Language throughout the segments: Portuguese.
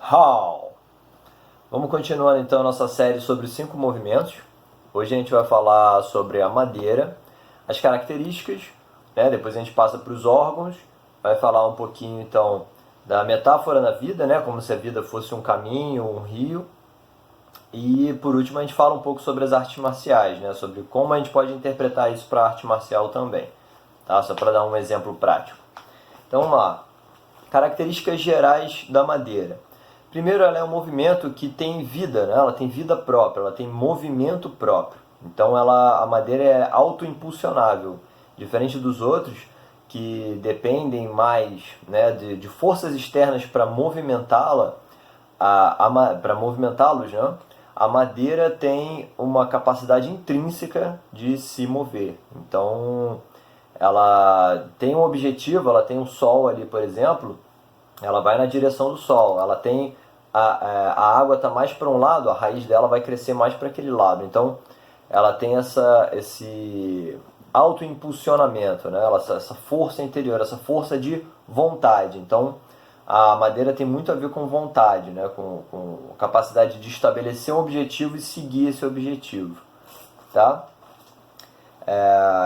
How! Vamos continuando então a nossa série sobre os 5 movimentos. Hoje a gente vai falar sobre a madeira, as características, né? Depois a gente passa para os órgãos, vai falar um pouquinho então da metáfora na vida, né? Como se a vida fosse um caminho, um rio. E por último a gente fala um pouco sobre as artes marciais, né? Sobre como a gente pode interpretar isso para a arte marcial também, tá? Só para dar um exemplo prático. Então vamos lá. Características gerais da madeira. Primeiro, ela é um movimento que tem vida, né? Ela tem vida própria, ela tem movimento próprio. Então, a madeira é autoimpulsionável, diferente dos outros que dependem mais, né, de forças externas para movimentá-la, para movimentá-los, né? A madeira tem uma capacidade intrínseca de se mover. Então, ela tem um objetivo, ela tem um sol ali, por exemplo, ela vai na direção do sol, ela tem a água está mais para um lado, a raiz dela vai crescer mais para aquele lado. Então, ela tem esse autoimpulsionamento, né? Essa força interior, essa força de vontade. Então, a madeira tem muito a ver com vontade, né? Com capacidade de estabelecer um objetivo e seguir esse objetivo, tá?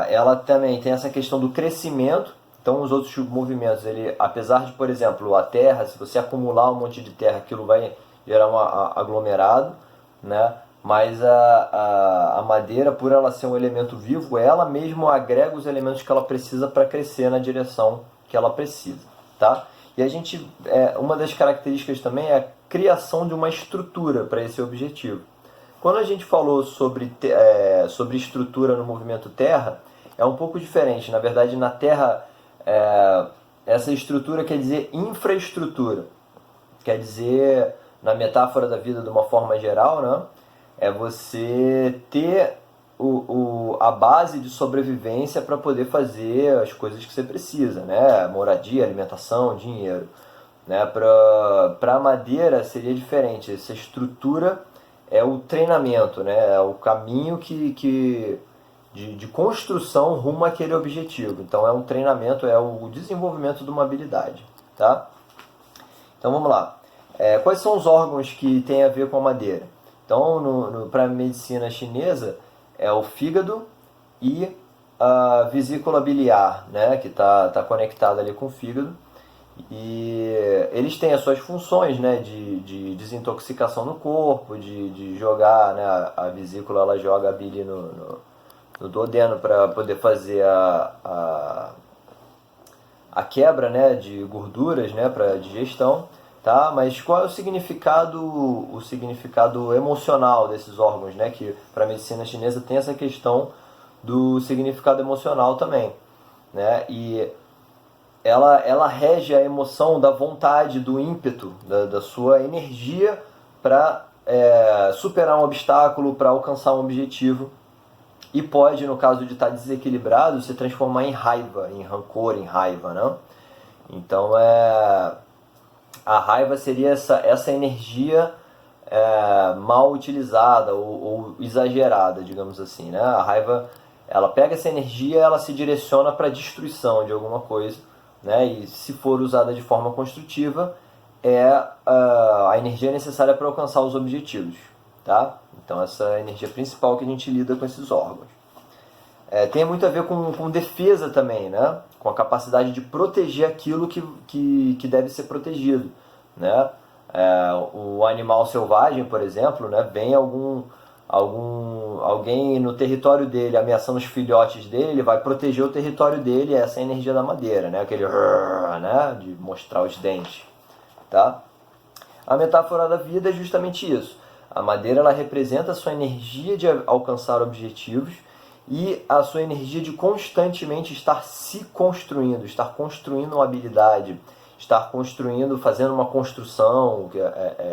Ela também tem essa questão do crescimento. Então, os outros movimentos, ele, apesar de, por exemplo, a terra, se você acumular um monte de terra, aquilo vai gerar um aglomerado, né? Mas a madeira, por ela ser um elemento vivo, ela mesmo agrega os elementos que ela precisa para crescer na direção que ela precisa, tá? E a gente, uma das características também é a criação de uma estrutura para esse objetivo. Quando a gente falou sobre estrutura no movimento terra, é um pouco diferente. Na verdade, na terra, essa estrutura quer dizer infraestrutura. Quer dizer, na metáfora da vida de uma forma geral, né? É você ter a base de sobrevivência para poder fazer as coisas que você precisa, né? Moradia, alimentação, dinheiro. Né? Para a madeira seria diferente. Essa estrutura é o treinamento, né? É o caminho de construção rumo àquele objetivo. Então é um treinamento, é o desenvolvimento de uma habilidade, tá? Então vamos lá. Quais são os órgãos que têm a ver com a madeira? Então, para a medicina chinesa, é o fígado e a vesícula biliar, né? Que tá conectada ali com o fígado. E eles têm as suas funções, né, de desintoxicação no corpo, de jogar, né, a vesícula ela joga a bile no duodeno para poder fazer a quebra, né, de gorduras, né, para digestão, tá? Mas qual é o significado emocional desses órgãos, né, que para a medicina chinesa tem essa questão do significado emocional também, né? E ela rege a emoção da vontade, do ímpeto, da sua energia para superar um obstáculo, para alcançar um objetivo. E pode, no caso de estar desequilibrado, se transformar em raiva, em rancor, em raiva, né? Então, a raiva seria essa energia mal utilizada ou exagerada, digamos assim, né? A raiva, ela pega essa energia, ela se direciona para a destruição de alguma coisa, né? E se for usada de forma construtiva, é a energia necessária para alcançar os objetivos, tá? Então essa é a energia principal que a gente lida com esses órgãos. Tem muito a ver com defesa também, né? Com a capacidade de proteger aquilo que deve ser protegido, né? O animal selvagem, por exemplo, né? Vem alguém no território dele ameaçando os filhotes dele, vai proteger o território dele, essa é a energia da madeira, né? Aquele né? De mostrar os dentes, tá? A metáfora da vida é justamente isso. A madeira ela representa a sua energia de alcançar objetivos e a sua energia de constantemente estar se construindo, estar construindo uma habilidade, estar construindo, fazendo uma construção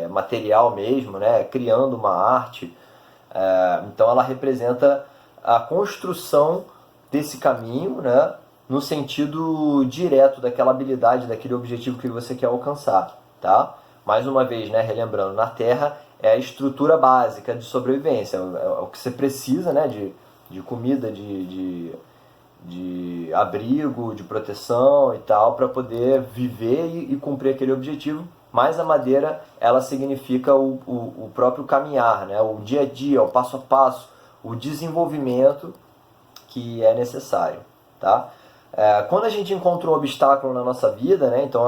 material mesmo, né? Criando uma arte. Então ela representa a construção desse caminho, né? No sentido direto daquela habilidade, daquele objetivo que você quer alcançar, tá? Mais uma vez, né, relembrando, na Terra é a estrutura básica de sobrevivência, é o que você precisa, né, de comida, de abrigo, de proteção e tal, para poder viver e cumprir aquele objetivo mas a madeira ela significa o próprio caminhar, né? O dia a dia, o passo a passo, o desenvolvimento que é necessário, tá? Quando a gente encontra um obstáculo na nossa vida, né? Então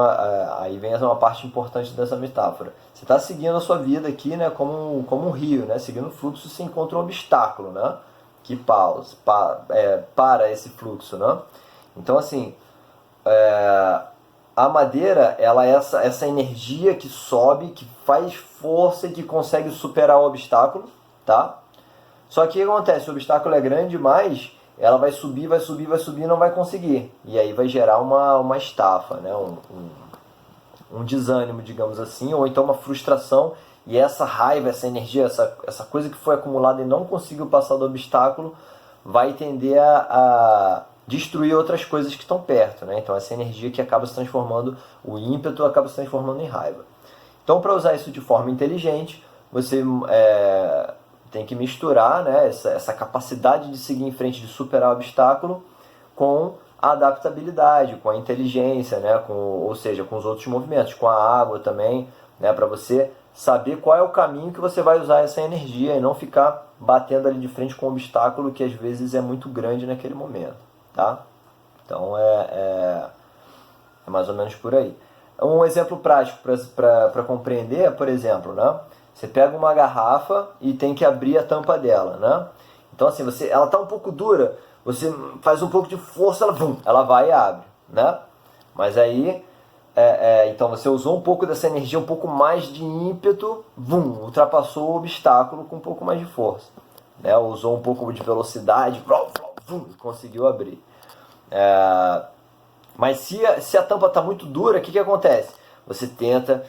aí vem uma parte importante dessa metáfora. Você está seguindo a sua vida aqui, né? Como um rio, né? Seguindo o fluxo, você encontra um obstáculo, né? Que para esse fluxo, né? Então assim, a madeira, ela é essa energia que sobe, que faz força e que consegue superar o obstáculo, tá? Só que o que acontece? O obstáculo é grande demais, ela vai subir, vai subir, vai subir e não vai conseguir. E aí vai gerar uma estafa, né? um desânimo, digamos assim, ou então uma frustração. E essa raiva, essa energia, essa coisa que foi acumulada e não conseguiu passar do obstáculo, vai tender a destruir outras coisas que estão perto, né? Então essa energia que acaba se transformando, o ímpeto acaba se transformando em raiva. Então, para usar isso de forma inteligente, você tem que misturar, né, essa capacidade de seguir em frente, de superar o obstáculo, com a adaptabilidade, com a inteligência, né, ou seja, com os outros movimentos, com a água também, né, para você saber qual é o caminho que você vai usar essa energia e não ficar batendo ali de frente com um obstáculo que às vezes é muito grande naquele momento, tá? Então é mais ou menos por aí. Um exemplo prático para compreender é, por exemplo, né, você pega uma garrafa e tem que abrir a tampa dela, né? Então assim, ela está um pouco dura, você faz um pouco de força, ela vai e abre, né? Mas aí, então você usou um pouco dessa energia, um pouco mais de ímpeto, ultrapassou o obstáculo com um pouco mais de força, né? Usou um pouco de velocidade, conseguiu abrir. Mas se a tampa está muito dura, o que acontece? Você tenta,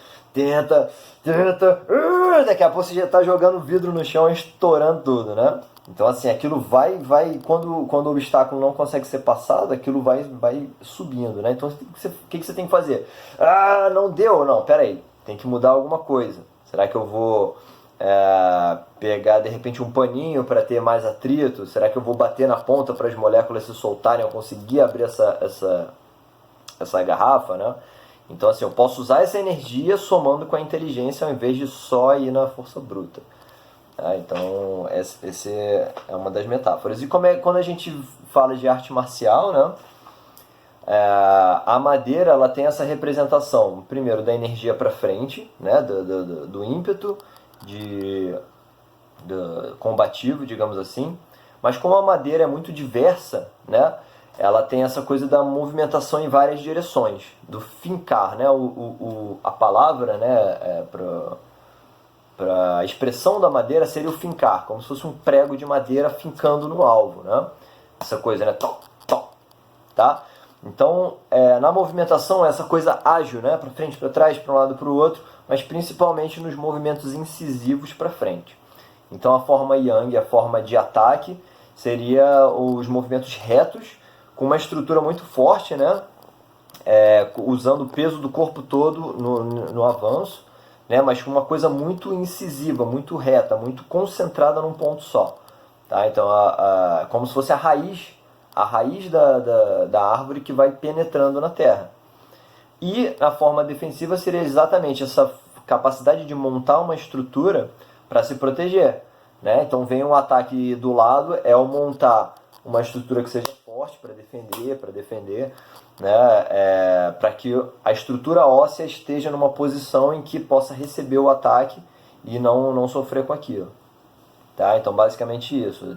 daqui a pouco você já está jogando vidro no chão, estourando tudo, né? Então assim, aquilo vai quando o obstáculo não consegue ser passado, aquilo vai subindo, né? Então o que você tem que fazer? Não deu, não, pera aí, tem que mudar alguma coisa. Será que eu vou pegar de repente um paninho para ter mais atrito? Será que eu vou bater na ponta para as moléculas se soltarem, eu conseguir abrir essa garrafa, né? Então assim, eu posso usar essa energia somando com a inteligência ao invés de só ir na força bruta. Então esse é uma das metáforas. E quando a gente fala de arte marcial, né? A madeira, ela tem essa representação, primeiro, da energia para frente, né? do ímpeto combativo, digamos assim. Mas como a madeira é muito diversa, né? Ela tem essa coisa da movimentação em várias direções, do fincar, né? A palavra, né, para a expressão da madeira seria o fincar, como se fosse um prego de madeira fincando no alvo, né? Essa coisa, né? Tom, tom, tá? Então, na movimentação, essa coisa ágil, né? Para frente, para trás, para um lado, para o outro, mas principalmente nos movimentos incisivos para frente. Então, a forma yang, a forma de ataque, seria os movimentos retos, com uma estrutura muito forte, né? Usando o peso do corpo todo no avanço, né? Mas com uma coisa muito incisiva, muito reta, muito concentrada num ponto só. Tá? Então, como se fosse a raiz da árvore que vai penetrando na terra. E a forma defensiva seria exatamente essa capacidade de montar uma estrutura para se proteger. Né? Então vem um ataque do lado, o montar uma estrutura que seja forte para defender, né? Para que a estrutura óssea esteja numa posição em que possa receber o ataque e não sofrer com aquilo. Tá? Então basicamente isso.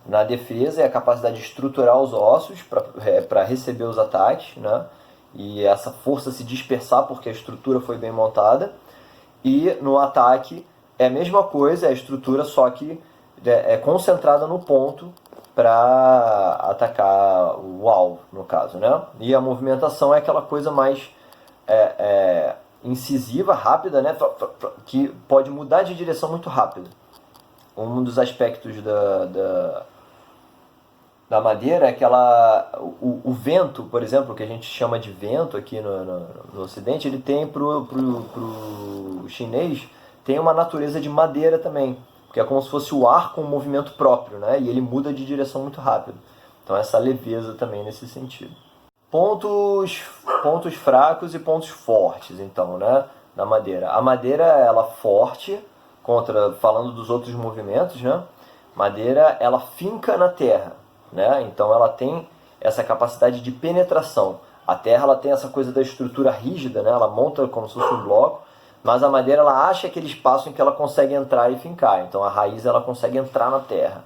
Na defesa é a capacidade de estruturar os ossos para receber os ataques, né? E essa força se dispersar porque a estrutura foi bem montada. E no ataque é a mesma coisa, é a estrutura, só que é concentrada no ponto para atacar o alvo, no caso, né? E a movimentação é aquela coisa mais incisiva, rápida, né? Que pode mudar de direção muito rápido. Um dos aspectos da madeira é que o vento, por exemplo, que a gente chama de vento aqui no Ocidente, ele tem pro chinês, tem uma natureza de madeira também, porque é como se fosse o ar com um movimento próprio, né? E ele muda de direção muito rápido. Então essa leveza também nesse sentido. Pontos fracos e pontos fortes, então, né? da madeira. A madeira, ela forte, falando dos outros movimentos, né? Madeira, ela finca na terra, né? Então ela tem essa capacidade de penetração. A terra, ela tem essa coisa da estrutura rígida, né? Ela monta como se fosse um bloco, mas a madeira, ela acha aquele espaço em que ela consegue entrar e fincar. Então a raiz, ela consegue entrar na terra,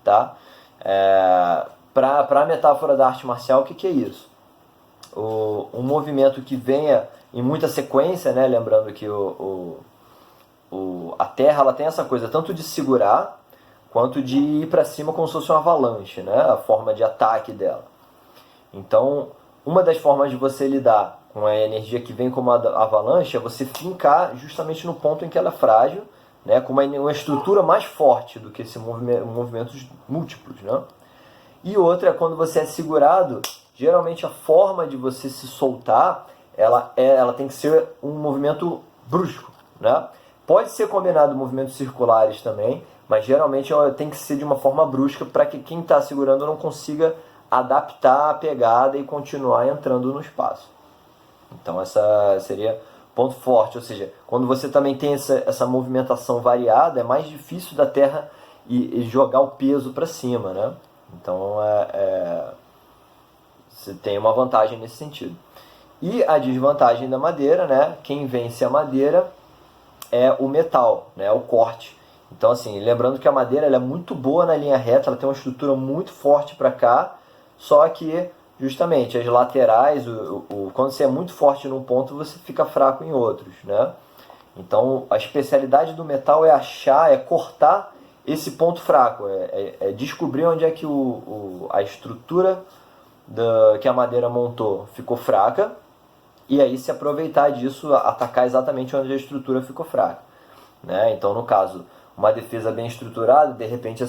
tá? Para a metáfora da arte marcial, o que é isso? Um movimento que venha em muita sequência, né? Lembrando que a terra, ela tem essa coisa tanto de segurar quanto de ir para cima como se fosse uma avalanche, né? A forma de ataque dela. Então, uma das formas de você lidar com a energia que vem como a avalanche é você fincar justamente no ponto em que ela é frágil, né? Com uma estrutura mais forte do que esses movimentos múltiplos, né? E outra é quando você é segurado, geralmente a forma de você se soltar, ela tem que ser um movimento brusco, né? Pode ser combinado movimentos circulares também, mas geralmente tem que ser de uma forma brusca para que quem está segurando não consiga adaptar a pegada e continuar entrando no espaço. Então essa seria ponto forte, ou seja, quando você também tem essa movimentação variada, é mais difícil da Terra e jogar o peso para cima, né? Então você tem uma vantagem nesse sentido. E a desvantagem da madeira, né? Quem vence a madeira é o metal, né? O corte. Então, assim, lembrando que a madeira ela é muito boa na linha reta, ela tem uma estrutura muito forte para cá, só que, justamente, as laterais, quando você é muito forte num ponto, você fica fraco em outros, né? Então, a especialidade do metal é cortar esse ponto fraco, é descobrir onde é que a estrutura que a madeira montou ficou fraca, e aí se aproveitar disso, atacar exatamente onde a estrutura ficou fraca, né? Então, no caso, uma defesa bem estruturada, de repente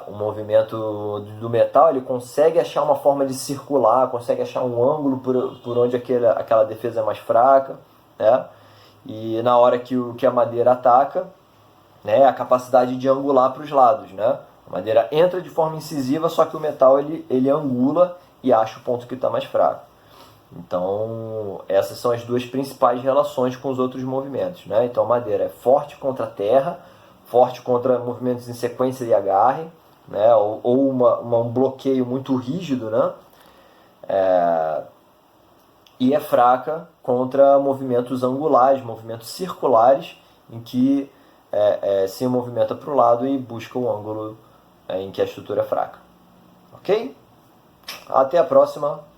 o movimento do metal ele consegue achar uma forma de circular, consegue achar um ângulo por onde aquela defesa é mais fraca, né? E na hora que a madeira ataca, né, a capacidade de angular para os lados, né? A madeira entra de forma incisiva, só que o metal ele angula e acha o ponto que está mais fraco. Então, essas são as duas principais relações com os outros movimentos, né? Então, a madeira é forte contra a terra, forte contra movimentos em sequência de agarre, né? Ou um bloqueio muito rígido, né? E é fraca contra movimentos angulares, movimentos circulares, em que se movimenta para o lado e busca um ângulo em que a estrutura é fraca. Ok? Até a próxima!